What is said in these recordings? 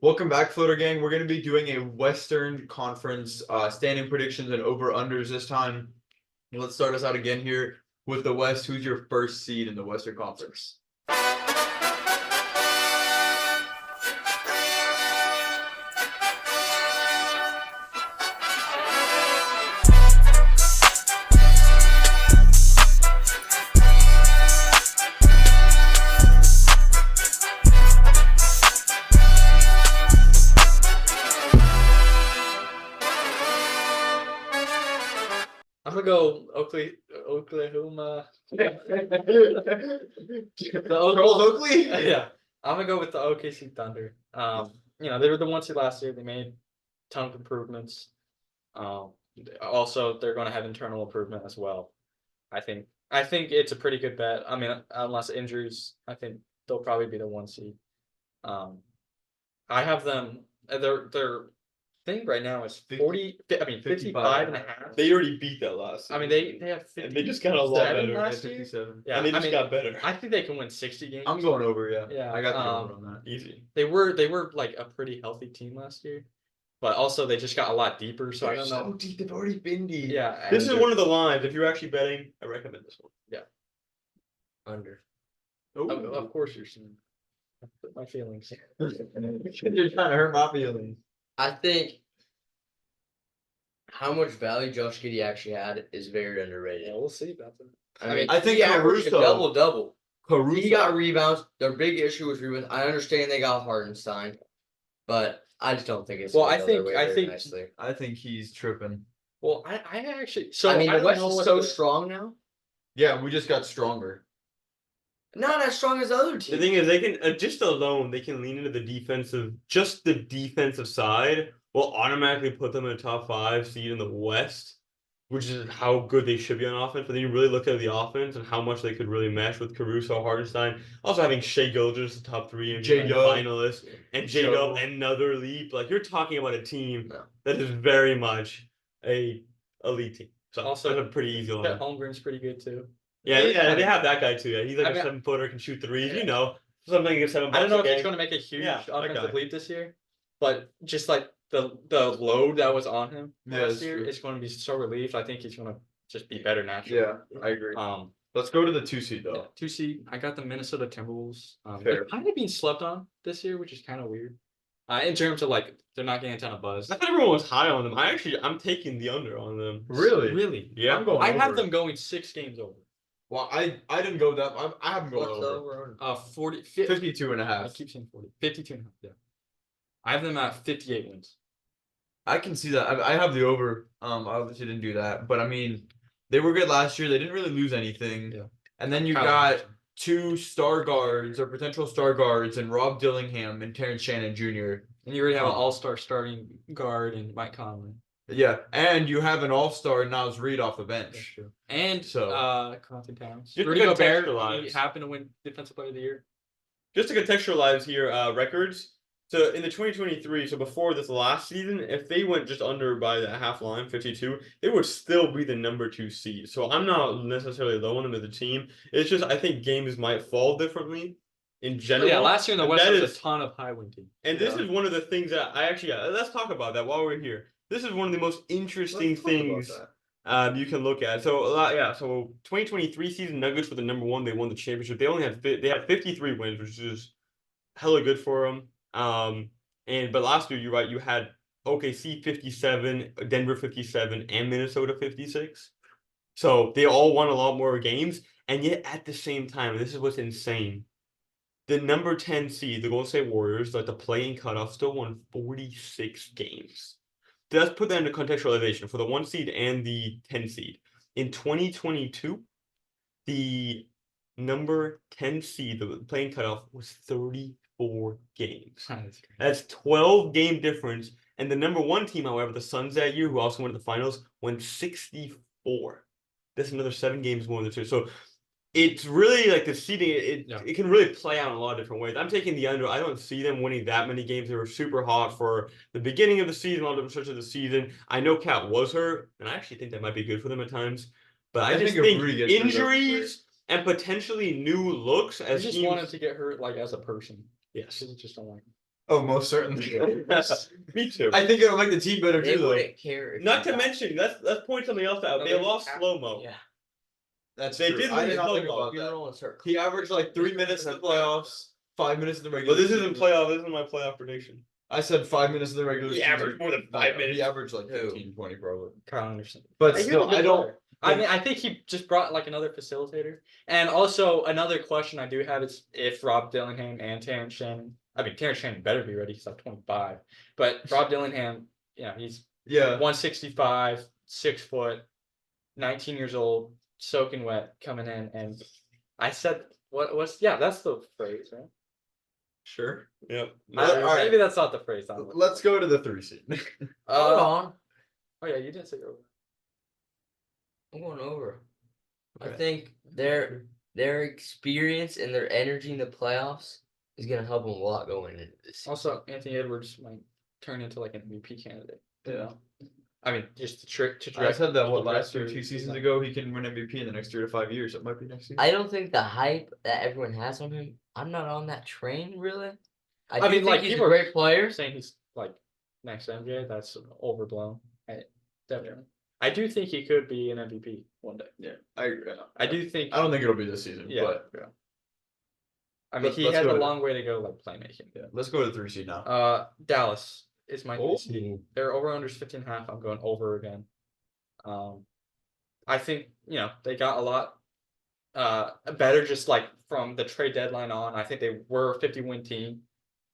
Welcome back, Floater Gang. We're going to be doing a Western Conference standing predictions and over-unders this time. Let's start us out again here with the West. Who's your first seed in the Western Conference? I'm gonna go Oklahoma. Charles Oakley? Yeah, I'm gonna go with the OKC Thunder. They were the ones who last year they made a ton of improvements. Also, they're going to have internal improvement as well. I think it's a pretty good bet. I mean, unless injuries, I think they'll probably be the 1 seed. I have them. Their thing right now is 55 and a half. They already beat that last season. I mean, they have 50. And they just got a lot better. Last year. 57. Yeah, and they just got better. I think they can win 60 games. I'm going over, yeah. Yeah, I got the over on that. Easy. They were like a pretty healthy team last year, but also they just got a lot deeper. So I don't know. So deep, they've already been deep. Yeah, This is one of the lines. If you're actually betting, I recommend this one. Yeah. Under. Ooh. Of course you're seeing my feelings. You're trying to hurt my feelings. I think how much value Josh Giddey actually had is very underrated. Yeah, we'll see about that. I mean, I think he averaged a Caruso- double. Caruso. He got rebounds. Their big issue was rebounds. I understand they got Hardenstein, but I just don't think it's. Well, gonna I go their think- way I very think- nicely. I think he's tripping. Well, I actually. So I mean, the don't West know is what so the- strong now. Yeah, we just got stronger. Not as strong as the other The teams. thing is, they can just alone they can lean into the defensive side will automatically put them in a top 5 seed in the West, which is how good they should be on offense. But then you really look at the offense and how much they could really mesh with Caruso, Hardenstein, also having Shea Gilgeous the top 3 and J-Dub. finalists, and J-Dub another leap. Like you're talking about a team No. that is very much a elite team. So Also, that's a pretty easy line. That Holmgren's pretty good too. Yeah, they have that guy too. Yeah, he's like I a mean, 7-footer, can shoot threes. yeah. You know, something like 7 bucks. I don't know a if he's game. going to make a huge Yeah, that offensive guy. leap this year, but just like the load that was on him Yeah, last it's year true. is going to be so relieved. I think he's going to just be better naturally. Yeah, I agree. Um, Let's go to the 2 seed yeah, though. 2 seed. I got the Minnesota Timberwolves. Fair. They're kind of being slept on this year, which is kind of weird. In terms of like they're not getting a ton of buzz. I thought everyone was high on them. I'm taking the under on them. Really? Really? Yeah. I'm going I have over. them going 6 games over. Well, I didn't go that. I haven't gone What's the over. over? 40. 52 and a I half. keep saying 40. 52 and a half. Yeah. I have them at 58 wins. I can see that. I have the over. I obviously didn't do that, but I mean, they were good last year. They didn't really lose anything. Yeah. And then you Kyle got Anderson. 2 star guards or potential star guards and Rob Dillingham and Terrence Shannon Jr. And you already have an all-star starting guard and Mike Conley. Yeah, and you have an all-star Naz Reid off the That's bench. true. And So- Carlton Towns. Just Rudy to Gobert, contextualize. he happened to win Defensive Player of the Year. Just to contextualize here, records. So in the 2023, so before this last season, if they went just under by the half line, 52, they would still be the number 2 seed. So I'm not necessarily low on them as a team. It's just I think games might fall differently in general. Yeah, last year in the And West that there was is- a ton of high win teams. And this Yeah. is one of the things that I actually let's talk about that while we're here. This is one of the most interesting Let's talk about things that. you can look at. So so 2023 season Nuggets were the number 1. They won the championship. They only had 53 wins, which is hella good for them. But last year you're right. You had OKC 57, Denver 57, and Minnesota 56. So they all won a lot more games, and yet at the same time, this is what's insane. The number 10 seed, the Golden State Warriors, like the play-in cutoff, still won 46 games. Let's put that into contextualization for the 1 seed and the 10 seed. In 2022, the number 10 seed, the play-in cutoff, was 34 games. That's 12 game difference. And the number 1 team, however, the Suns that year, who also went to the finals, went 64. That's another 7 games more than 2. So it's really like the seeding, it can really play out in a lot of different ways. I'm taking the under. I don't see them winning that many games. They were super hot for the beginning of the season, all different stretches of the season. I know Cat was hurt, and I actually think that might be good for them at times. But I just think think if Rudy gets hurt, injuries and potentially new looks I as just teams. wanted to get hurt like as a person. Yes. I just don't like him. Oh, most certainly. Me too. I think it'll make the team better They too, though. wouldn't care. If Not you to got- mention, let's point something else out. No, They they lost have- slow mo. Yeah. That's They true. did I lose did not think slow-mo. about You're that. rolling circles. He averaged like 3 minutes in the playoffs, 5 minutes in the regular. But this isn't season. playoff. This is my playoff prediction. I said 5 minutes in the regular He season. averaged more than 5 minutes. He averaged like Who? 15, 20 probably. Kyle Anderson. But He's a still, good I don't. player. I mean, I think he just brought like another facilitator. And also another question I do have is if Rob Dillingham and Terrence Shannon. I mean, Terrence Shannon better be ready. He's like 25. But Rob Dillingham, he's Yeah. 165, 6 foot, 19 years old, soaking wet, coming in. And I said, that's the phrase, right? Sure. Yep. Alright. Maybe that's not the phrase. I'm looking Let's go to the 3 seed. Hold on. Oh yeah, you didn't say you're over. I'm going over. I Okay. think their experience and their energy in the playoffs is gonna help them a lot going into this season. Also, Anthony Edwards might turn into like an MVP candidate. Yeah. I mean, just to trick. I said that what last year, year, 2 seasons ago, he can win MVP in the next 3 to 5 years. It might be next year. I don't think the hype that everyone has on him. I'm not on that train really. I mean, mean, like, he's a people are great player. saying he's like next MJ. That's overblown. Definitely. I do think he could be an MVP one day. Yeah, I agree. I do think. I don't think it'll be this season, Yeah. but Yeah. I mean, he let's has go a to- long way to go, like playmaking. yeah, let's go to the 3 seed now. Dallas is my Oh. 3 seed. They're over under 15.5. I'm going over again. I think they got a lot better just like from the trade deadline on. I think they were a 50-win team,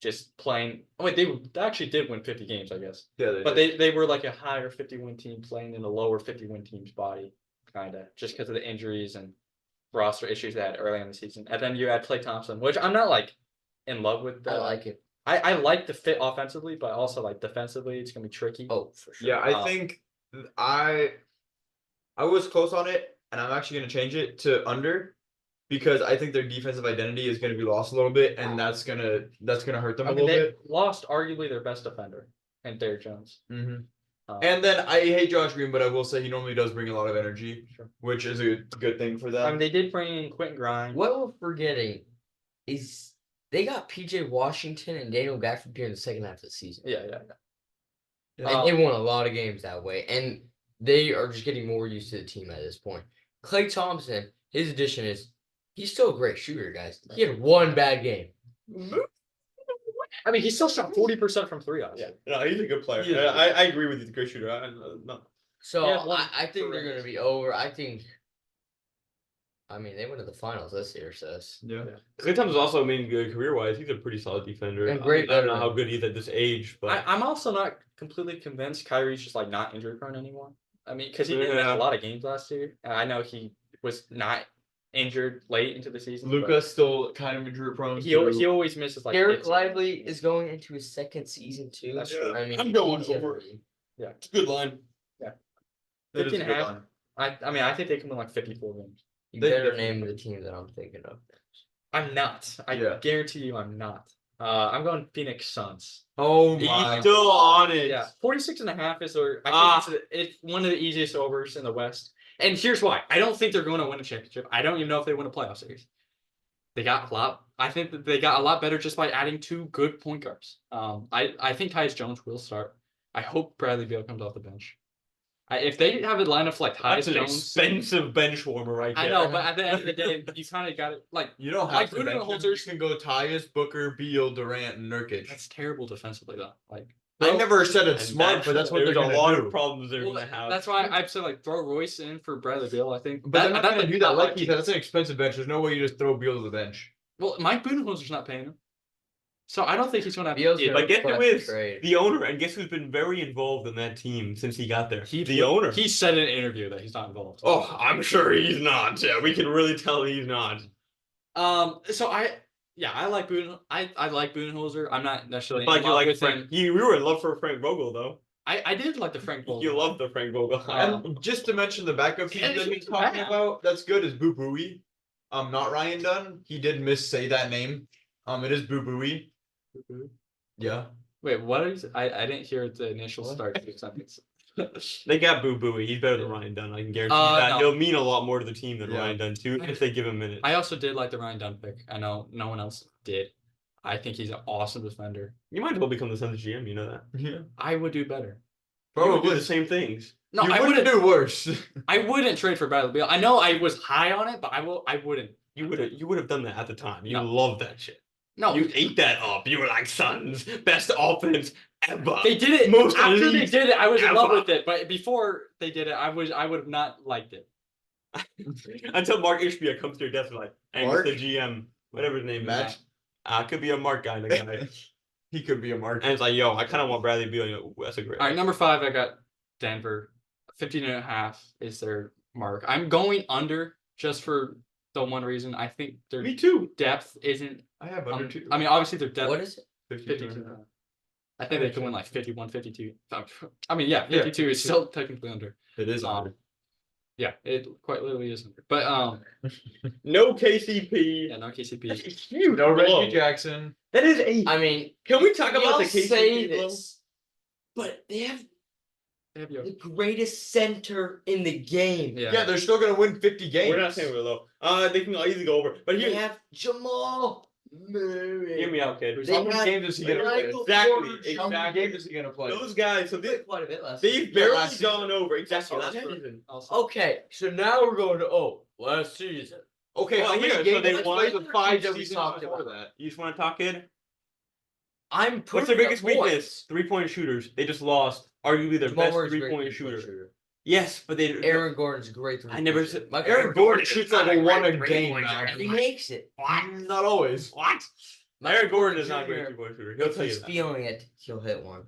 just playing. Oh wait, they actually did win 50 games, I guess. Yeah, But they were like a higher 50-win team playing in a lower 50-win team's body, kind of, just because of the injuries and roster issues they had early in the season. And then you had Klay Thompson, which I'm not like in love with. I like it. I like the fit offensively, but also like defensively, it's gonna be tricky. Oh, for sure. Yeah, I think I was close on it, and I'm actually going to change it to under because I think their defensive identity is going to be lost a little bit, and that's gonna hurt them I a mean, little they bit. lost arguably their best defender, and Derrick Jones. Mm-hmm. Um, And then I hate Josh Green, but I will say he normally does bring a lot of energy, Sure. which is a good thing for them. I mean, they did bring in Quentin Grimes. What we're forgetting is they got PJ Washington and Daniel Gafford here in the second half of the season. Yeah. And they won a lot of games that way. And they are just getting more used to the team at this point. Klay Thompson, his addition is he's still a great shooter, guys. He had one bad game. I mean, he still shot 40% from 3 odds. Yeah, no, he's a good player. He is a good I agree with you. He's a great shooter. No. So Yeah, one I think they're correct. gonna be over. I mean, they went to the finals this year, so it's- Yeah. Klay Thompson's also, good career-wise. He's a pretty solid defender. And great I don't know veteran. how good he is at this age, but I'm also not completely convinced Kyrie's just like not injury prone anymore. I mean, because he didn't miss Yeah. a lot of games last year. And I know he was not injured late into the season. but Luca's still kind of injury prone. he always misses like Derek hits. Lively is going into his second season too. That's true. I mean, I'm going he's over. every- it's a good line. That is a good 15.5. line. I mean, I think they can win like 54 games. You They better definitely name the team that I'm thinking of. I'm not. I Yeah. guarantee you I'm not. I'm going Phoenix Suns. Oh He's my! still on it. Yeah, 46.5 is I think it's one of the easiest overs in the West. And here's why. I don't think they're going to win a championship. I don't even know if they win a playoff series. They got a lot. I think that they got a lot better just by adding 2 good point guards. I think Tyus Jones will start. I hope Bradley Beal comes off the bench. If they have a lineup like Tyus That's an Jones, expensive bench warmer right there. I know, but at the end of the day, you kind of got it. Like You don't Like have to bench him. You Budenholzer's- can go Tyus, Booker, Beal, Durant, and Nurkic. that's terrible defensively though. Like I never said it's And smart, but that's what they're there's a gonna lot do. of problems they're well, gonna have. that's why I've said like throw Royce in for Bradley Beal. I think, But they're not gonna do that. not Like my he said, that's an expensive bench. There's no way you just throw Beal to the bench. Well, Mike Budenholzer's not paying him, so I don't think he's going to have. Beal's yeah, gonna But guess who request is trade. the owner? And guess who's been very involved in that team since he got there? he the owner. He said in an interview that he's not involved. Oh, I'm sure he's not. Yeah, we can really tell he's not. So I like I like Budenholzer. I'm not necessarily in Like you love like with Frank. him. We were in love for Frank Vogel though. I did like the Frank Vogel. You love the Frank Vogel. And just to mention the backup team Yeah, that he's it's talking bad. about, that's good is Boo Booey. Not Ryan Dunn. He did say that name. It is Boo Booey. Yeah. Wait, what is? I didn't hear the initial What? start of the sentence. They got Boo Booey. He's better than Ryan Dunn. I can guarantee that. No. He'll mean a lot more to the team than Yeah. Ryan Dunn too if they give him minutes. I also did like the Ryan Dunn pick. I know no one else did. I think he's an awesome defender. You might as well become the Suns GM. You know that. Yeah. I would do better. You would do Probably the same things. No, you I wouldn't wouldn't. do worse. I wouldn't trade for Bradley Beal. I know I was high on it, but I wouldn't. You would have done that at the time. You No. loved that shit. No, You ate that up. You were like, Suns, best offense ever. they did it. Most After they elite did it, I was in love ever. with it. But before they did it, I would have not liked it. Until Mark Ishbia comes to your desk and like, hey, Mark? Mr. GM, whatever his name Match. is. Could be a Mark guy in the guy. He could be a mark. And it's like, yo, I kind of want Bradley Beal. You know, that's a great. All right, number 5, I got Denver. 15.5 is their mark. I'm going under just for the one reason. I think their Me too. depth isn't. I have under two. I mean, obviously their depth. What is it? 52. I think they can win like 51, 52. I mean, yeah, 52 is still technically under. It is Um, under. Yeah, it quite literally is under. But No KCP. yeah, no That's KCP. a huge No blow. Reggie Jackson. That is a. I mean, Can we talk about y'all the KCP say blow? this, but they have They have Jokic. the greatest center in the game. Yeah. Yeah, they're still gonna win 50 games. We're not saying we're low. They can easily go over. But They here, have Jamal Murray. hear me out, kid. They How many got games is he gonna play? Michael Exactly, Jordan. How many exactly. games is he gonna play? Those guys, so Played quite a bit last they've season. barely last season. gone over. Exactly. Also, Last that's season. Also, Okay, so now we're going to last season. Okay, Well, how many here, so games they did won play the 5 that we seasons talked before about. that? You just want to talk, kid? I'm What's their proving biggest a point. weakness? 3-point shooters. They just lost arguably their Jamal best Murray's a great 3-point three-point shooter. Yes, but they. Aaron Gordon's a great three. I never said- Aaron Gordon shoots like a 1 a game, man. And he makes it. Not always. What? Michael Aaron Gordon is not a Jr., great 3-point shooter. He'll If tell you he's that. feeling it, he'll hit one.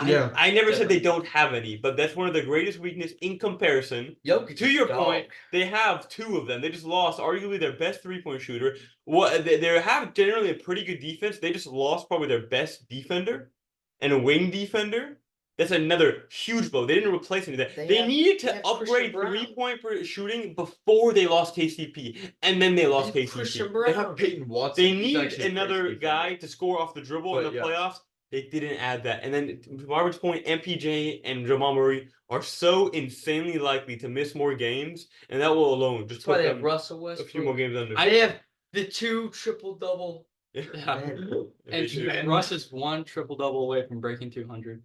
Yeah. I never said they don't have any, but that's one of the greatest weakness in comparison. Jokic To your is dog. point, they have 2 of them. They just lost arguably their best 3-point shooter. What they have generally a pretty good defense. They just lost probably their best defender and a wing defender. That's another huge blow. They didn't replace any of that. They They have- needed they to have upgrade Christian Brown. 3-point shooting before they lost KCP, and then they lost They have Christian KCP. They Brown. have Peyton Watson. They He's need actually a great another defender. guy to score off the dribble in But, the yeah. playoffs. They didn't add that. And then to Robert's point, MPJ and Jamal Murray are so insanely likely to miss more games, and that will alone just That's why put they have them Russell a Westbrook. few more games under. They have the 2 triple-double. Yeah. If they And do. Russ is 1 triple-double away from breaking 200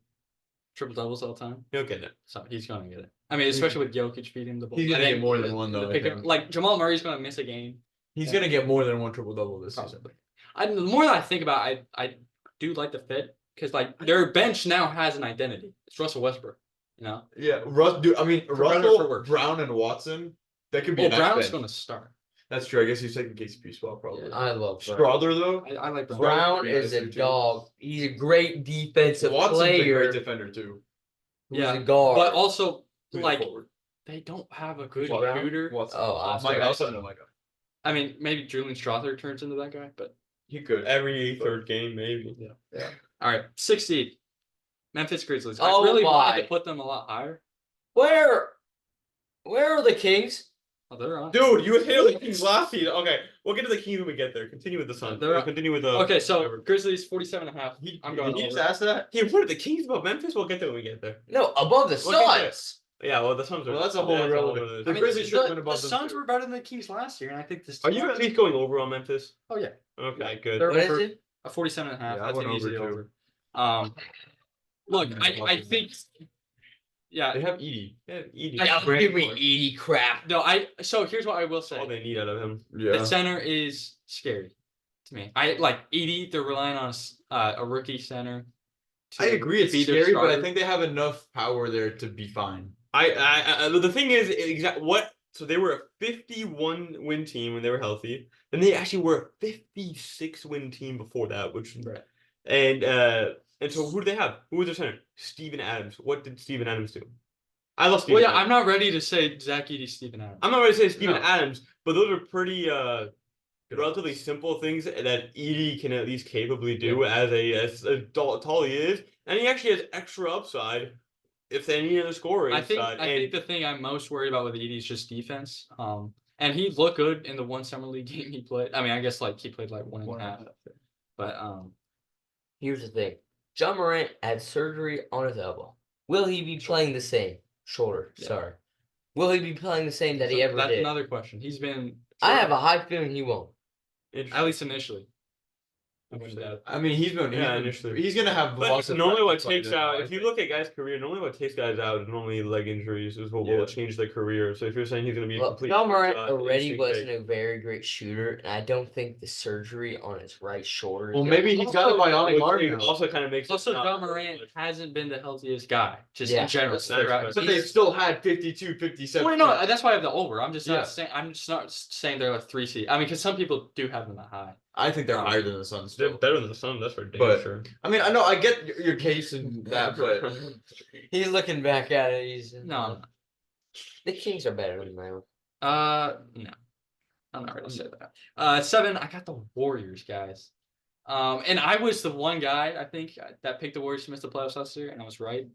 triple-doubles all the time. He'll get it. So he's going to get it. I mean, especially with Jokic feeding the ball. He's gonna And get then more than one the though. I pick think. up- like Jamal Murray's going to miss a game. He's gonna get more than 1 triple double this season. Probably. The more that I think about it, I do like the fit because like their bench now has an identity. It's Russell Westbrook. You know, Yeah, dude. I mean, better or for Russell, worse. Brown, and Watson. That could be. well, a nice Brown's bench. going to start. That's true. I guess he's taking KCP spot probably. I love Brown. Strother though. I like Brown. Brown Yeah, is a that's true, too. dog. He's a great defensive Watson's a player. great defender too. Who's Yeah, a guard. But also, Who's like, forward? they don't have a good Brown? shooter. Watson. Oh, I'm Mike, sorry. I also know Micah. I mean, maybe Julian Strother turns into that guy, but He could. Every third game, maybe. all right, 6 seed, Memphis Grizzlies. Oh I really wanted my. to put them a lot higher. Where are the Kings? Oh, they're on. Dude, you hit on the Kings last season. Okay, we'll get to the Kings when we get there. Continue with the Suns. They're- We'll continue with the. Okay, so whatever. Grizzlies 47.5. I'm going Did you just over. ask that? Hey, what are the Kings about Memphis? We'll get there when we get there. No, above the We'll get there. Suns. Yeah, well, the Suns are. Well, that's a whole irrelevant- other- The I mean, Grizzlies should win the above them, Suns too. were better than the Kings last year, and I think this. Are you at least going over on Memphis? Oh yeah, Okay, good. They're What is over it? a 47.5. Yeah, I That's went an easy over, over. too. Look, I think. Yeah, They have Edie. Yeah, Edie. I- Don't give me Edie crap. no, so here's what I will say. All they need out of him. Yeah. The center is scary to me. I like Edie. They're relying on a rookie center. to I agree. It's be their scary, but I starter. think they have enough power there to be fine. The thing is so they were a 51 win team when they were healthy. Then they actually were a 56 win team before that, which Right. and so who do they have? Who was their center? Steven Adams. What did Steven Adams do? I love Steven Well, yeah, Adams. I'm not ready to say Zach Edey, Steven Adams. I'm not ready to say Steven No. Adams, but those are pretty relatively simple things that Edie can at least capably do as tall he is, and he actually has extra upside if they need another scorer I think inside. I think the thing I'm most worried about with Edey is just defense. And he looked good in the one summer league game he played. I mean, I guess like he played like one and a half. But Here's the thing. John Morant had surgery on his elbow. Will he be playing the same? Shoulder, Yeah. sorry. Will he be playing the same that he ever that's did? another question. He's been I have a high feeling he won't. at least initially. I wouldn't doubt. I mean, he's initially. he's gonna have But lots of normally what practice takes like out, that, if you I look at guys' career, normally what takes guys out is normally leg injuries is what Yeah. will change their career. So if you're saying he's going to be a Well, complete John Morant shot, already instinct wasn't fake. a very great shooter, and I don't think the surgery on his right shoulder. Well, is maybe gonna- he's got a bionic Which arm thing now. also kind of makes Also, it not John very Morant much. hasn't been the healthiest guy, just Yeah, in general. that's fair. But they still had 52, 57. Well, no, that's why I have the over. I'm just Yeah. not saying. I'm just not saying they're a 3 seed. I mean, because some people do have them that high. I think they're higher than the Suns. They're Still. better than the Sun, that's for damn But- sure. I mean, I know I get your case in that, but He's looking back at it. He's No, The Kings are better than them. no, I'm not ready to say that. 7. I got the Warriors, guys. And I was the one guy I think that picked the Warriors to miss the playoffs last year, and I was right.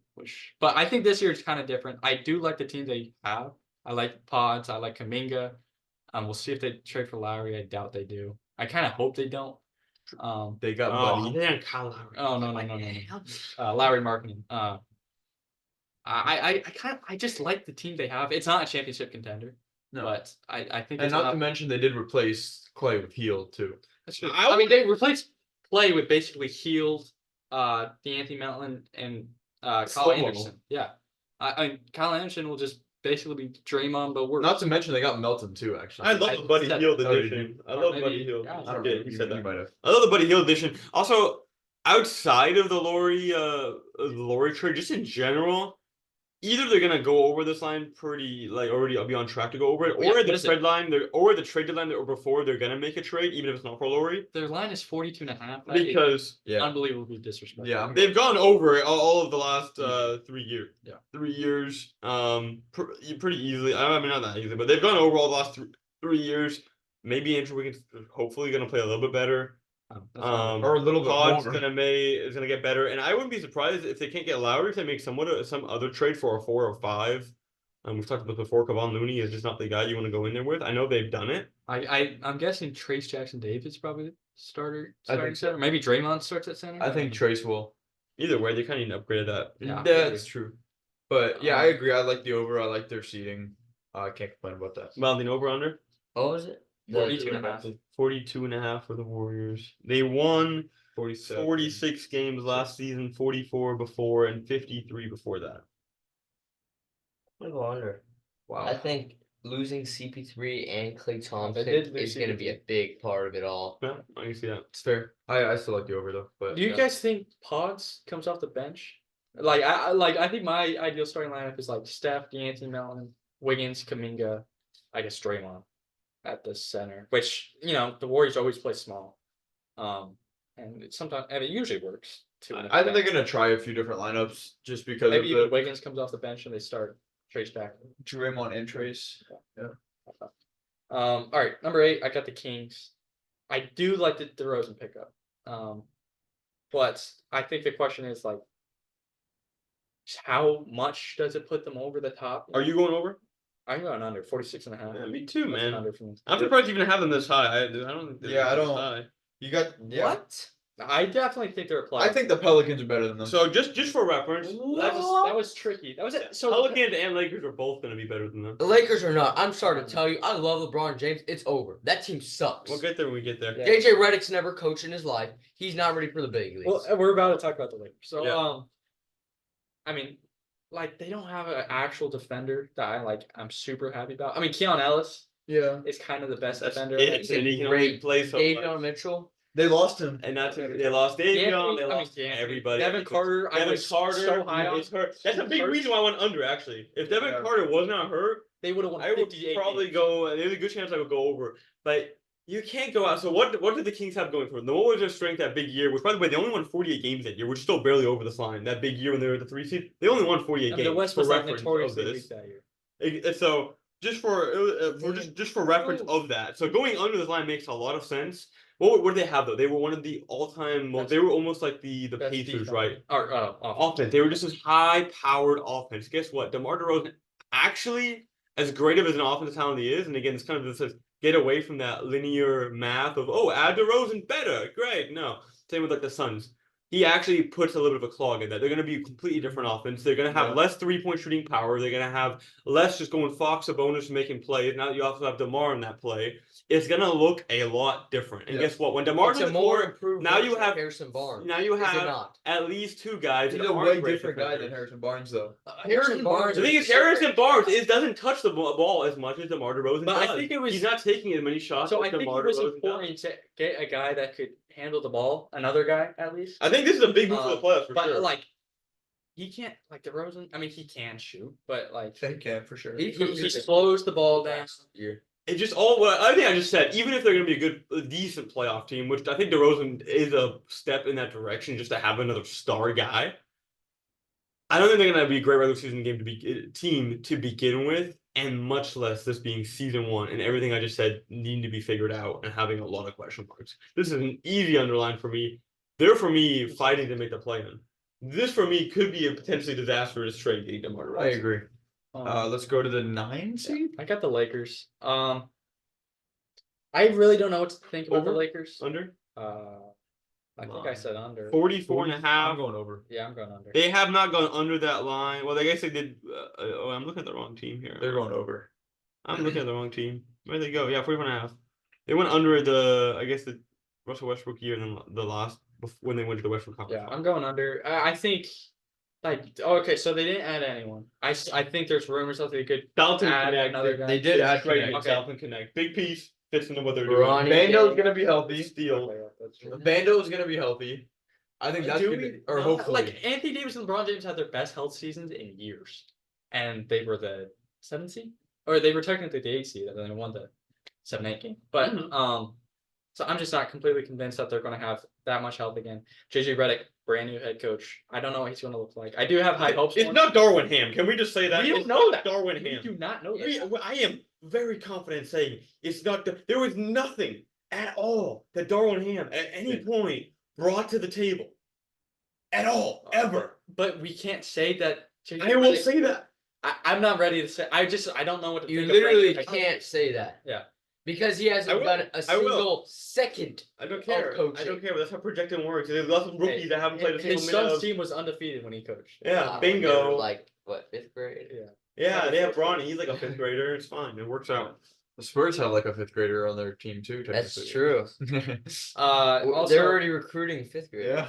But I think this year it's kind of different. I do like the team they have. I like Pods. I like Kuminga. We'll see if they trade for Lowry. I doubt they do. I kind of hope they don't. they got Oh, Buddy. man, Kyle Lowry. Oh no. Lowry marketing. I just like the team they have. It's not a championship contender, No. but I think And it's not enough. to mention they did replace Clay with Heel too. That's true. I I mean, they replaced Clay with basically healed D'Anthony Melton and Kyle Slow-mo. Anderson. Yeah. I mean, Kyle Anderson will just basically be Draymond, but worse. Not to mention they got Melton too. Actually, I love the Buddy said- Hield Oh, did edition. I Or love maybe- Buddy Hield. yeah, I don't Yeah, know. he said that. might have. I love the Buddy Hield edition. Also, outside of the Laurie trade, just in general, either they're gonna go over this line pretty already be on track to go over it, Yeah, or what the is it? trade line, or the trade deadline or before they're gonna make a trade, even if it's not for Laurie, Their line is 42.5. That is because Yeah, unbelievably disrespectful. Yeah, I'm- they've gone over it all of the last 3 years. Yeah. 3 years, pretty easily. I mean, not that easily, but they've gone over all the last 3 years. Maybe Andrew Wiggins hopefully gonna play a little bit better. That's fine. or a little bit Pod's more. is gonna get better, and I wouldn't be surprised if they can't get Lowry if they make some other trade for a 4 or 5. We've talked about before. Kevon Looney is just not the guy you want to go in there with. I know they've done it. I'm guessing Trace Jackson Davis probably the starting think so. center. Maybe Draymond starts at center. I think Trace will. Either way, they kind of need to upgrade that. Yeah, That's true. But yeah, I Um, agree. I like the over. I like their seating. I can't complain about that. Mounting over under What was it? 42.5. 42.5 for the Warriors. They won 47. 46 games last season, 44 before, and 53 before that. I'm gonna go under. Wow. I think losing CP3 and Klay they Thompson did lose is going to be a big part of it all. Yeah, I can see that. It's fair. I still like the over though. But Do you yeah. guys think Pods comes off the bench? I think my ideal starting lineup is like Steph, D'Anthony Melton, Wiggins, Kuminga, I guess Draymond at the center. Which the Warriors always play small, and it usually works. I think they're gonna try a few different lineups just because maybe of even the Wiggins comes off the bench and they start Trace back. Draymond and Trace. All right, number 8, I got the Kings. I do like the DeRozan pickup, but I think the question is like, how much does it put them over the top? Are you going over? I'm going under 46.5. Yeah, me too, That's an man. under for me. I'm surprised you even have them this high. I don't think they're Yeah, I this don't- high. You got What? I definitely think they're a playoff. I think the Pelicans are better than them. So just for reference, that was tricky. That was it. So Pelicans and Lakers are both going to be better than them. The Lakers are not. I'm sorry to tell you, I love LeBron James. It's over. That team sucks. We'll get there when we get there. Yeah. JJ Redick's never coached in his life. He's not ready for the big leagues. well, we're about to talk about the Lakers. So Yeah. I mean, like they don't have an actual defender that I'm super happy about. I mean, Keon Ellis yeah, is kind of the best That's defender. it. And he can only Great. play so Davion much. Mitchell. they lost him. And that's they lost Davion. They lost everybody. Devin Carter. I Devin was Carter so high on. is hurt. That's a big hurt. reason why I went under. Actually, if Devin Yeah. Carter was not hurt, They would have won I would 58 probably games. go. There's a good chance I would go over. But you can't go out. So what did the Kings have going for them? What was their strength that big year? Which, by the way, they only won 48 games that year, which is still barely over this line. That big year when they were the 3 seed, they only won 48 I mean, games. the West for was like reference of notoriously this. weak that year. So just for reference of that. So going under this line makes a lot of sense. What did they have though? They were one of the all-time. They were almost like the Best Pacers, defense. right? Or Offense. They were just this high-powered offense. Guess what? DeMar DeRozan, actually, as great of as an offensive talent he is, and again, it's kind of this get away from that linear math of add DeRozan better, great. No, same with like the Suns. he actually puts a little bit of a clog in that. They're going to be a completely different offense. They're going to have Yeah. less 3-point shooting power. They're going to have less just going Fox a bonus making plays. Now that you also have DeMar in that play, it's going to look a lot different. And Yeah. guess what? When DeMar's It's on a the more court, improved now you version of have Harrison Barnes. now you Is it have not? at least 2 guys. He's that a aren't way great different guy than defenders. Harrison Barnes, though. Harrison Barnes. The thing is, Harrison Barnes doesn't touch the ball as much as DeMar DeRozan But does. I think it was- he's not taking as many shots So as I think DeMar it was DeRozan important does. to get a guy that could handle the ball, another guy at least. I think this is a big move for the playoffs for but sure. like, he can't like DeRozan. I mean, he can shoot, but like They can for sure. He he slows the ball down. year. It just all what I think I just said. Even if they're going to be a decent playoff team, which I think DeRozan is a step in that direction, just to have another star guy. I don't think they're going to be a great regular season team to begin with, and much less this being season 1 and everything I just said needing to be figured out and having a lot of question marks. This is an easy underline for me. They're for me fighting to make the play-in. This for me could be a potentially disastrous trade getting DeMar DeRozan. I agree. Let's go to the 9 seed. I got the Lakers. I really don't know what to think about the Over? Lakers. Under I think I said under. 44 and a half. I'm going over. Yeah, I'm going under. They have not gone under that line. Well, I guess they did. I'm looking at the wrong team here. They're going over. I'm looking at the wrong team. Where'd they go? Yeah, 44 and a half. They went under the Russell Westbrook year and then the last when they went to the Western Conference. Yeah, I'm going under. I think, okay, so they didn't add anyone. I think there's rumors that they could Dalton add Connect. another guy. They did add Right, Connect. Okay. Dalton Connect. Big piece fits into what they're Bronny. doing. Bando's gonna be healthy. Steal. Okay, that's true. Bando's gonna be healthy. I think that's Do gonna, we or know- hopefully. like Anthony Davis and LeBron James had their best health seasons in years, and they were the 7th seed, or they were technically the 8th seed, and then they won the 7-8 game. But so I'm just not completely convinced that they're going to have that much help again. JJ Redick, brand new head coach. I don't know what he's going to look like. I do have high hopes. It's for him. not Darwin Ham. Can we just say that? We don't It's know not that. Darwin We Ham. do not know that. I am very confident saying it's not. There was nothing at all that Darwin Ham at any point brought to the table. At all, ever. But we can't say that. JJ I will Redick- say that. I'm not ready to say. I don't know what to You think. literally of Brandon. can't say that. Yeah. Because he I hasn't will. done a I will. single second. I don't care. I don't coaching. care. But that's how projecting works. There's lots of rookies that haven't played a single His minute. son's Of, team was undefeated when he coached. yeah, They were bingo. like what, 5th grade? Yeah, they have Bronny. He's like a 5th grader. It's fine. It works out. The Spurs have like a 5th grader on their team too. That's technically. true. Also, They're already recruiting 5th grade. Yeah,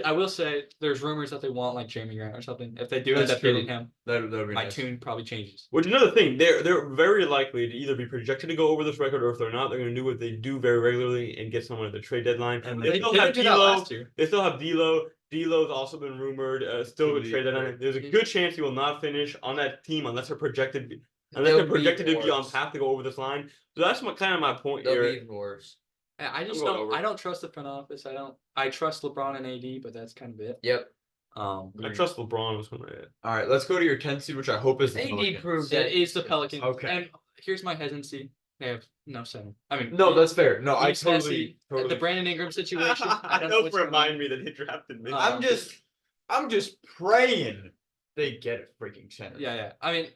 I will say there's rumors that they want like Jamie Grant or something. If they do end That's up getting him, that would be my nice. tune probably changes. Which another thing, they're very likely to either be projected to go over this record, or if they're not, they're going to do what they do very regularly and get someone at the trade deadline. And They They still didn't have do that D'Lo. last year. They still have D'Lo. D'Lo's also been rumored still To to be trade deadline. traded. There's a good chance he will not finish on that team unless they're projected They'll to be be on worse. path to go over this line. So that's kind of my point They'll here. be even worse. I just going don't. over. I don't trust the front office. I trust LeBron and AD, but that's kind of it. Yep. I trust LeBron was going to. All right, let's go to your 10th seed, which I hope is the AD Pelicans. proved It that. is the Pelicans. Okay. And here's my hesitancy. They have no center. I mean, No, that's fair. No, I He's messy. totally. The Brandon Ingram situation. I don't know Don't what's going remind on. me that he drafted me. Uh, I'm just praying they get a freaking center. Yeah. I mean,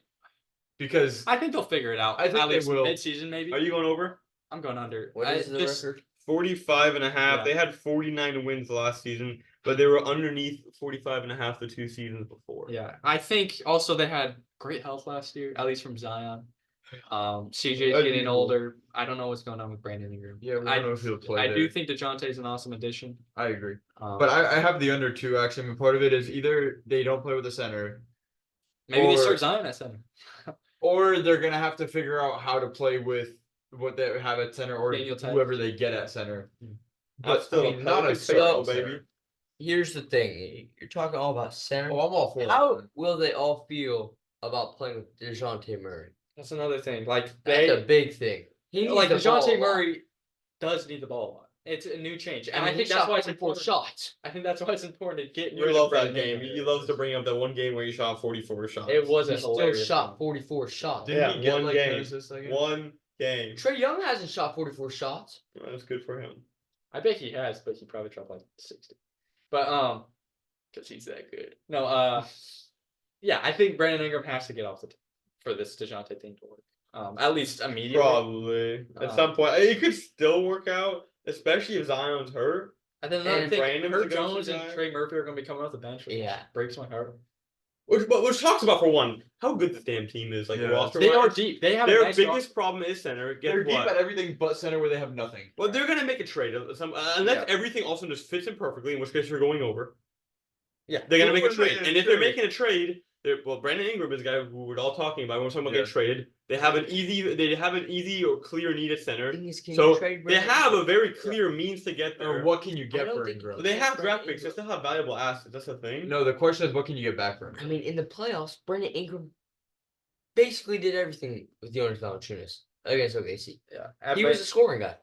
Because I think they'll figure it out. I think at they least will. mid-season maybe. Are you going over? I'm going under. What is the this- record? 45 and a half. Yeah. They had 49 wins last season, but they were underneath 45 and a half the 2 seasons before. Yeah, I think also they had great health last year, at least from Zion. CJ's That'd be getting cool. older. I don't know what's going on with Brandon Ingram. yeah, we I- don't know if he'll play I there. do think DeJounte's an awesome addition. I agree. Um, But I have the under 2 actually. I mean, part of it is either they don't play with the center, maybe they or- start Zion at center. or they're gonna have to figure out how to play with what they have at center, or Daniel Tice. whoever they get at center. That's But still I a mean, not a Pelicans faithful faithful, baby. baby. Here's the thing. You're talking all about center. Oh, I'm all for How it. will they all feel about playing with DeJounte Murray? That's another thing. Like That's a they, big thing. He needs like the ball a DeJounte lot. Murray does need the ball a lot. It's a new change, and I he think that's shot why it's 44 important. shots. I think that's why it's important to get You rid love of that Brandon game. Ingram. He loves to bring up that one game where you shot 44 shots. It was a He still hilarious shot game. 44 shots. Didn't Yeah, he get one like game. assists again? One game. Trey Young hasn't shot 44 shots. That's good for him. I bet he has, but he probably dropped like 60. But because he's that good. No, yeah, I think Brandon Ingram has to get off the team for this DeJounte thing to work. At least immediately. Probably. At some point. It could still work out, especially if Zion's hurt. And then another And thing, Brandon's a Herb go-to Jones and guy. Trey Murphy are going to be coming off the bench. Which Yeah. breaks my heart. Which talks about for one how good this damn team is. Like Yeah. roster. They are deep. They have a Their nice biggest problem is center. Guess They're deep what? at everything but center where they have nothing. Well, they're gonna make a trade. Unless everything also just fits in perfectly, in which case you're going over. Yeah. They're gonna make a Who would trade. make a And if they're trade? making a trade, Brandon Ingram is the guy who we're all talking about. When we're talking about Yeah. getting traded, they have an easy or clear need at center. Thing is, can you So trade they Brandon have a Ingram? very clear means to get Or there. what can you get don't for think Ingram? he- They have Brandon draft picks. They Ingram. still have valuable assets. That's the thing. No, the question is what can you get back for him? I mean, in the playoffs, Brandon Ingram basically did everything with Jonas Valanciunas against OKC. Yeah. He was a scoring guy.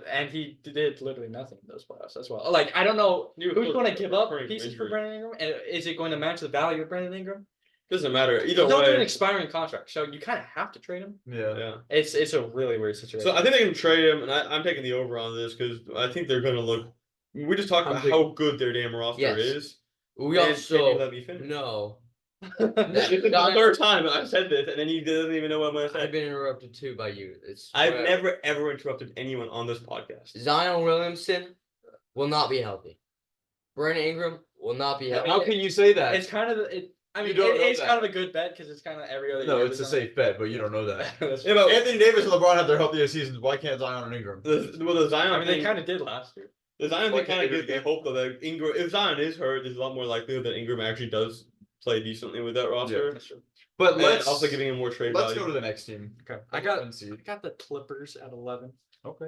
And he did literally nothing in those playoffs as well. Like I don't know who's going to give up Referring to pieces for injury. Brandon Ingram, and is it going to match the value of Brandon Ingram? Doesn't matter He's either also an way. expiring contract, so you kind of have to trade him. Yeah. Yeah. It's a really weird situation. So I think they can trade him, and I'm taking the over on this because I think they're gonna look. We just talked I'm about how good their damn roster Yes. is. We And can you also let me finish? know This is the third time I've said this, and then he doesn't even know what I'm gonna I've say. been interrupted too by you. It's I've whatever. never ever interrupted anyone on this podcast. Zion Williamson will not be healthy. Brandon Ingram will not be healthy. How can you say that? it's kind of I You mean, don't know it's that. kind of a good bet because it's kind of every other. No, year it's a there's only- safe bet, but you don't know that. That's- Yeah, but Anthony Davis and LeBron have their healthiest seasons. Why can't Zion and Ingram? the Zion I mean, they thing, kind of did last year. the Zion Why thing can't kind of they do gives me it hope though that Ingram, if Zion is hurt, there's a lot more likelihood that Ingram actually does play decently with that roster. That's true. But And let's also giving him more trade let's value. go to the next team. Okay, The I got 11th seed. the Clippers at 11. Okay.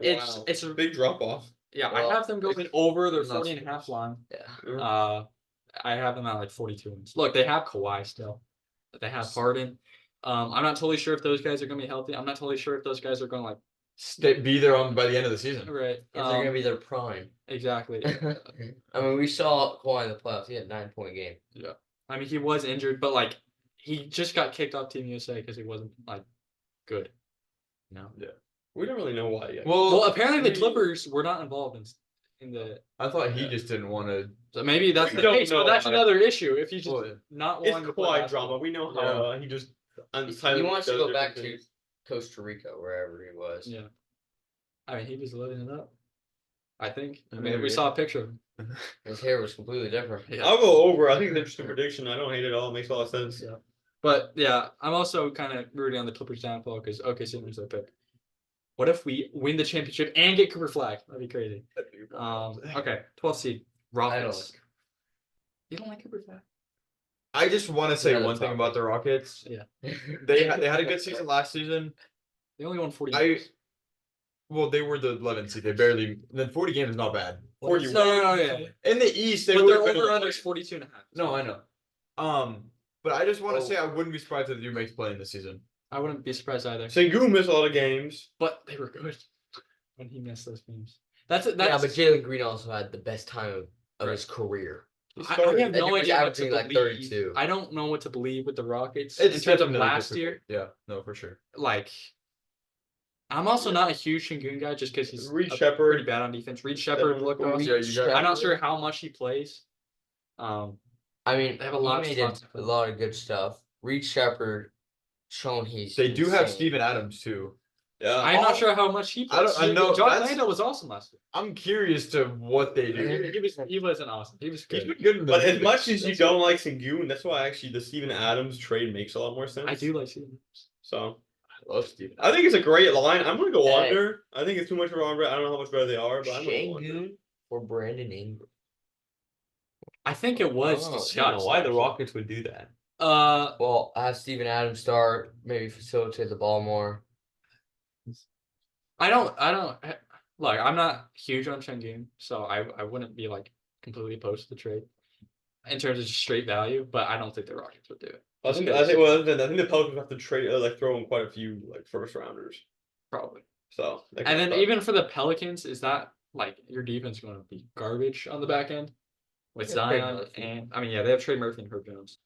It's Wow. it's a Big drop off. yeah. Well, I have them going over their not 40 and a half line. Yeah. I have them at like 42 wins. Look, they have Kawhi still. They have Harden. I'm not totally sure if those guys are going to be healthy. I'm not totally sure if those guys are going to Be there on by the end of the season. right. If they're gonna be their prime. Exactly. I mean, we saw Kawhi in the playoffs. He had a 9-point game. I mean, he was injured, but like he just got kicked off Team USA because he wasn't like good. No. We don't really know why yet. Well, apparently the we- Clippers were not involved in the. I thought he just didn't want to. So maybe that's We the don't case, but know that's why. another issue. If you just Well, not It's wanting to play Kawhi basketball. drama. We know how he just He wants to go back to Costa Rica, wherever he was. Yeah. I mean, he was living it up. I think. I mean, Maybe. we saw a picture of him. His hair was completely different. Yeah. I'll go over. I think it's an interesting prediction. I don't hate it at all. It makes a lot of sense. Yeah. But yeah, I'm also kind of rooting on the Clippers downfall because OKC was their pick. What if we win the championship and get Cooper Flag? That'd be crazy. Okay, 12th seed. Rockets. You don't like Cooper Flag? I just want to say Yeah, one that's thing all. about the Rockets. Yeah. They had a good season last season. They only won 40 I- games. Well, they were the 11th seed. They barely. Then 40 games is not bad. 41. No, yeah. In the East, they But would their have been. over-under is 42 and a half. No, I know. But I just want to Oh. say I wouldn't be surprised if you makes play in this season. I wouldn't be surprised either. Sengun missed a lot of games. But they were good when he missed those games. That's Yeah, that's. but Jalen Green also had the best time of his career. He I started- have no He was idea what to averaging, like, believe. 32. I don't know what to believe with the Rockets It's in terms of definitely last difficult. year. Yeah, no, for sure. Like, I'm also not a huge Shingun guy just because he's Reed a Shepherd. pretty bad on defense. Reed Shepard Definitely looked cool. awesome. Yeah, you got- I'm not sure how much he plays. I mean, They have a lot of he spots made to a fill. lot of good stuff. Reed Shepard shown he's They do have insane. Steven Adams too. Yeah. I'm not sure how much he I plays. don't- I know, John that's- Lando was awesome last year. I'm curious to what they do. He wasn't awesome. He was He's good. been good in the But as league. much as you don't like Sengun, that's why actually the Steven Adams trade makes a lot more sense. I do like seeing him. So I love Steven. I think it's a great line. I'm gonna go Hey. under. I think it's too much of an under. I don't know how much better they are, but I'm gonna go under. Shangoon for Brandon Ingram. I think it was Oh, discussed. I don't know why the actually. Rockets would do that. Well, have Steven Adams start, maybe facilitate the ball more. I don't look, I'm not huge on Shengun, so I wouldn't be like completely opposed to the trade in terms of just straight value, but I don't think the Rockets would do it. I think the Pelicans have to trade like throw in quite a few like first rounders. Probably. So And then even for the Pelicans, is that like your defense going to be garbage on the back end with Yeah, Trey Zion Murphy. and I mean yeah, they have Trey Murphy and Herb Jones.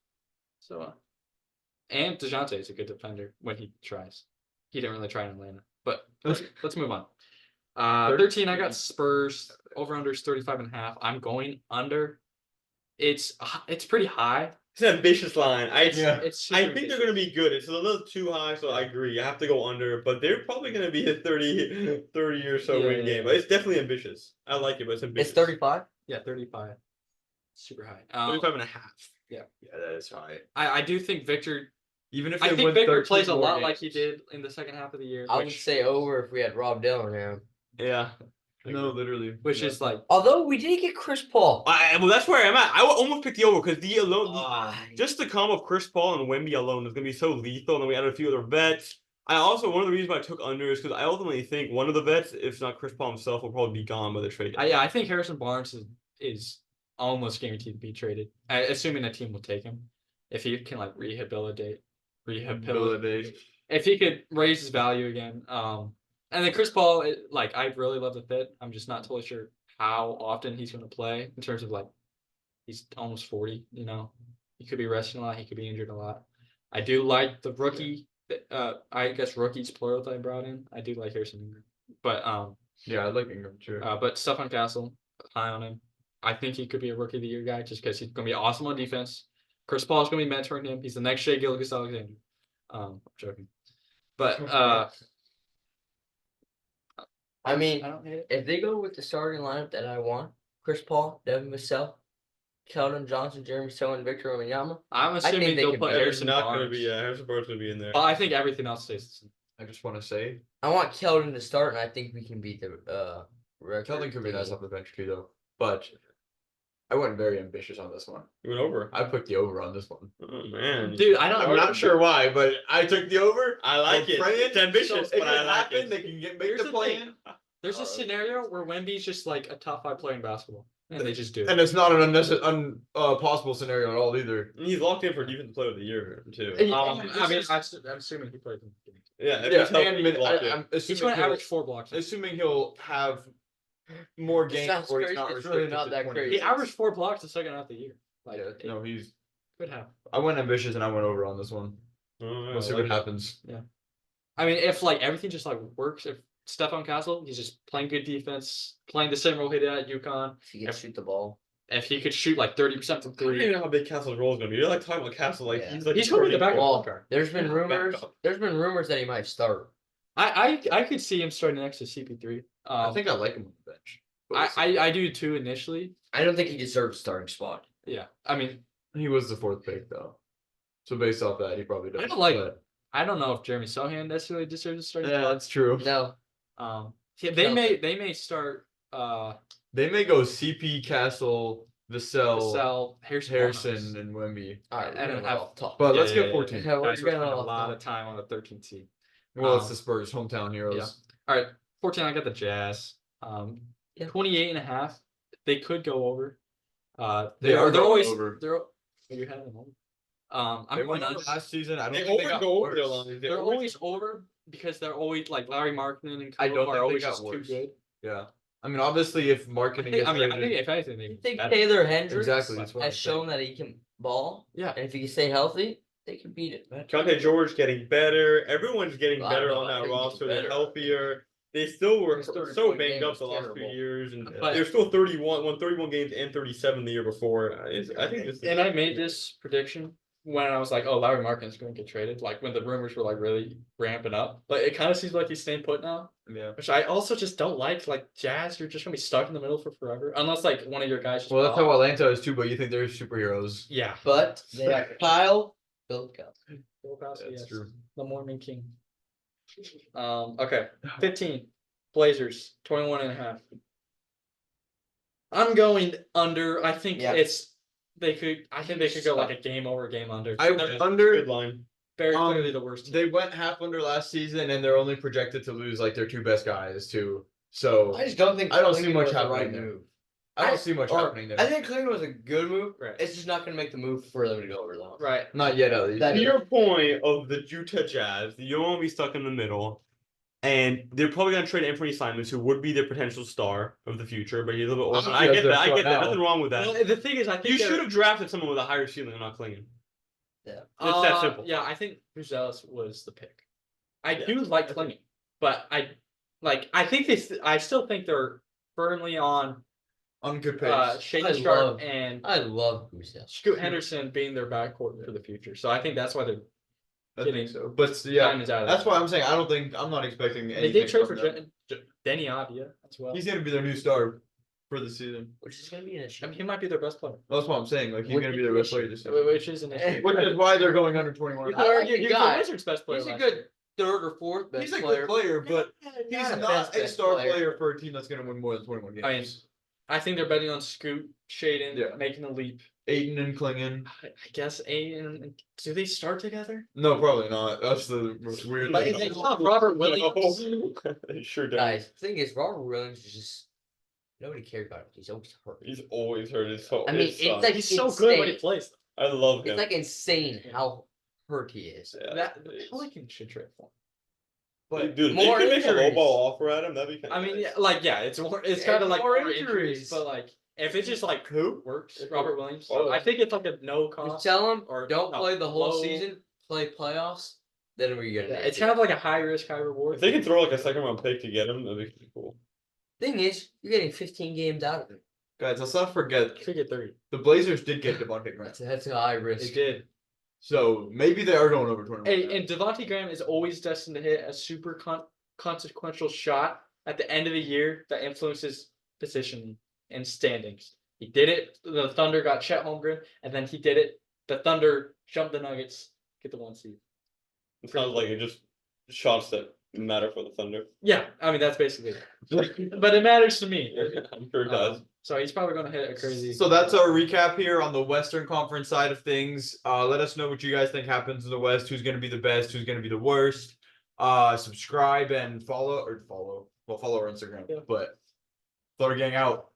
So and DeJounte is a good defender when he tries. He didn't really try in Atlanta. But let's move on. 13, I got Spurs. Over under is 35.5. I'm going under. It's pretty high. It's an ambitious line. Yeah. It's I super think they're ambitious. going to be good. It's a little too high, so I agree. I have to go under, but they're probably going to be a 30 or so Yeah, win yeah, game. yeah. But it's definitely ambitious. I like it, but it's ambitious. It's 35. Yeah, 35. Super high. 35 and a half. Yeah, that is high. I do think Victor. Even if I they think win Victor 13 plays a more lot like he games. did in the second half of the year. I would say over if we had Rob Dillingham. Yeah. No, literally. which yeah. is like Although we did get Chris Paul. Well, that's where I'm at. I would almost pick the over because the alone, Ah, just the combo of Chris Paul and Wemby alone is going to be so lethal. And then we added a few other vets. I also, one of the reasons why I took under is because I ultimately think one of the vets, if not Chris Paul himself, will probably be gone by the trade. I think Harrison Barnes is almost guaranteed to be traded, assuming a team will take him if he can like rehabilitate. If he could raise his value again. And then Chris Paul, like I really love the fit. I'm just not totally sure how often he's going to play in terms of like he's almost 40. You know, he could be resting a lot. He could be injured a lot. I do like the rookie. I guess rookies plural that I brought in. I do like Harrison Ingram, but Yeah, I like Ingram too. but Stephon Castle, high on him. I think he could be a rookie of the year guy just because he's going to be awesome on defense. Chris Paul is going to be mentoring him. He's the next Shea Gilgeous-Alexander. I'm joking, but I mean, I don't hate it. if they go with the starting lineup that I want, Chris Paul, Devin Vassell, Keldon Johnson, Jeremy Sow, and Victor Wembanyama. I'm assuming they they'll can put be- There's Harrison not Barnes. going to be, Harrison Barnes going to be in there. But I think everything else stays the same. I just want to say, I want Keldon to start, and I think we can beat the record. Keldon could be nice thingy. off the bench too, though. But I went very ambitious on this one. You went over. I put the over on this one. Oh, man. Dude, I don't I'm not sure why, but I took the over. I like I'm it. praying It's ambitious, so if but I it like happen, it. they can make Here's the the plan. thing. There's a scenario where Wemby's just like a top 5 player in basketball, and they just do it. And it's not an unnecessary, possible scenario at all either. And he's locked in for defensive player of the year, too. I mean, I'm assuming he plays. Yeah, if Yeah, he's healthy, he's locked in. I'm He's assuming going to he'll, average 4 blocks. assuming he'll have more It games sounds where he's crazy. not It's really restricted not to that 20 crazy. He games. averaged 4 blocks the second half of the year. Like, Yeah, it no, he's. could happen. I went ambitious and I went over on this one. Oh, We'll see what happens. I mean, if like everything just like works, if Stephon Castle, he's just playing good defense, playing the same role he did at UConn. If he can shoot the ball. If he could shoot like 30% from I don't even 3, know how big Castle's role is going to be. You're like talking about Castle like Yeah. he's like he's going to be the backup. Well, point guard. there's been rumors. Backup. There's been rumors that he might start. I could see him starting next to CP3. I think I like him on the bench. But we'll see. I do too initially. I don't think he deserves a starting spot. Yeah, I mean, He was the 4th pick though, so based off that, he probably does. I don't like- but- I don't know if Jeremy Sohan necessarily deserves a starting Yeah, spot. that's true. No. Yeah, they may start They may go CP, Castle, Vassell, sell Harrison, Barnes. and Wemby. All right, And we're then gonna have- all talk. But Yeah, let's yeah, get yeah, 14. Yeah, we're Guys, we're gonna spending a all lot talk. of time on the 13th seed. Well, it's the Spurs, hometown heroes. Yeah. All right, 14. I got the Jazz. Yeah. 28.5. They could go over. They are They're going always over. You had them over. They I'm won going over under. last season. I don't They think they got go over their worse. line. They're always over because they're always like Larry Markkinen and I Khalil don't are think they always got just too worse. good. Yeah. I mean, obviously, if I marketing think, gets I think traded, if anything, they I get think better. Taylor Hendricks exactly. That's what I'm has shown that he can ball. Yeah. And if he can stay healthy, they can beat it. Conte George getting better. Everyone's getting I don't better know, on I that think he's roster. They're better. healthier. They still were His so 30-point banged game up was the last few terrible. years, and But- they're still 31, won 31 games and 37 the year before. I think this. And I made this prediction when I was like, "Oh, Larry Markkinen's going to get traded." Like when the rumors were like really ramping up. But it kind of seems like he's staying put now, Yeah. which I also just don't like. Like Jazz, you're just going to be stuck in the middle for forever, unless like one of your guys. Just Well, that's pop. how Atlanta is too. But you think they're superheroes? Yeah. But they have Kyle Billups. Bill Cosby, That's yes. true. The Mormon King. Okay. 15. Blazers 21.5. I'm going under. I think Yeah. they could go like a game over, game under. I They're went under. Good line. very um, clearly the worst team. They went half under last season, and they're only projected to lose like their 2 best guys too. So I just don't think I don't see Cleveland much was the happening right there. move. I don't see much or- happening there. I think Cleveland was a good move. Right. It's just not going to make the move for them to go over though. Right. Not yet, at least. That- To your point of the Utah Jazz, you don't want to be stuck in the middle. And they're probably going to trade Anthony Simons, who would be their potential star of the future, but he's a little bit older. Honestly, I get that's that. I their get that. star now. Nothing wrong with that. Well, the thing is, I think You they're- should have drafted someone with a higher ceiling and not clinging. Yeah. It's that simple. Yeah, I think Buzelis was the pick. I Yeah, do like Clingy, but I think I still think they're firmly on On good pace. Shaden I Sharp love- and I love Goose Hill. Scoot Henderson being their backcourt for the future. So I think that's why they're I getting think so. But yeah, diamonds out of that's that. why I'm saying I'm not expecting They anything. did trade for from them. Denny Avdia as well. He's gonna be their new star for the season. Which is gonna be an I issue. mean, he might be their best player, That's what I'm saying. Like he's Which gonna is be their an best player issue. this season. which is an issue. Which is why they're going under 21. You I could like argue the he was guy. the Wizards' best player. He's a last good year. third or fourth best He's a player. good player, but he's Not a not a best star player. player for a team that's gonna win more than 21 games. I mean, I think they're betting on Scoot, Shaden, Yeah. making the leap. Aiden and Klingon. I guess Aiden. Do they start together? No, probably not. That's the most weird But thing. it's not Robert Williams. They sure don't. Guys, the thing is, Robert Williams is just nobody cared about him. He's always hurt. He's always hurt his whole. I mean, his it's son. like- He's so good when he insane. plays. I love him. It's like insane how hurt he is. Yeah, That the it's- Pelicans should trade for him. But dude, if more they could make a low injuries. ball offer at him, that'd be kind I of. mean, nice. it's more. It's Yeah, kind of like more more injuries, injuries. but like if it's just like who works, If Robert it- Williams. oh. I think it's like a no Just cost. tell him or don't no, play the whole low- season, play playoffs. Then we're Yeah, gonna. it's kind of like a high risk, high reward. If they could throw like a second round pick to get him, that'd be pretty cool. Thing is, you're getting 15 games out of him. Guys, let's not forget Could get 30. the Blazers did get Devontae Graham. That's a high They risk. did. So maybe they are going over 21. Hey, and Devontae Graham is always destined to hit a super consequential shot at the end of the year that influences position and standings. He did it. The Thunder got Chet Holmgren, and then he did it. The Thunder jumped the Nuggets, get the 1 seed. It sounds like it just shots that matter for the Thunder. Yeah, I mean that's basically it. But it matters to me. I'm sure it does. So he's probably going to hit a crazy. So that's our recap here on the Western Conference side of things. Let us know what you guys think happens in the West. Who's going to be the best? Who's going to be the worst? Subscribe and follow. Well, follow our Instagram. Yeah. But Thunder Gang out.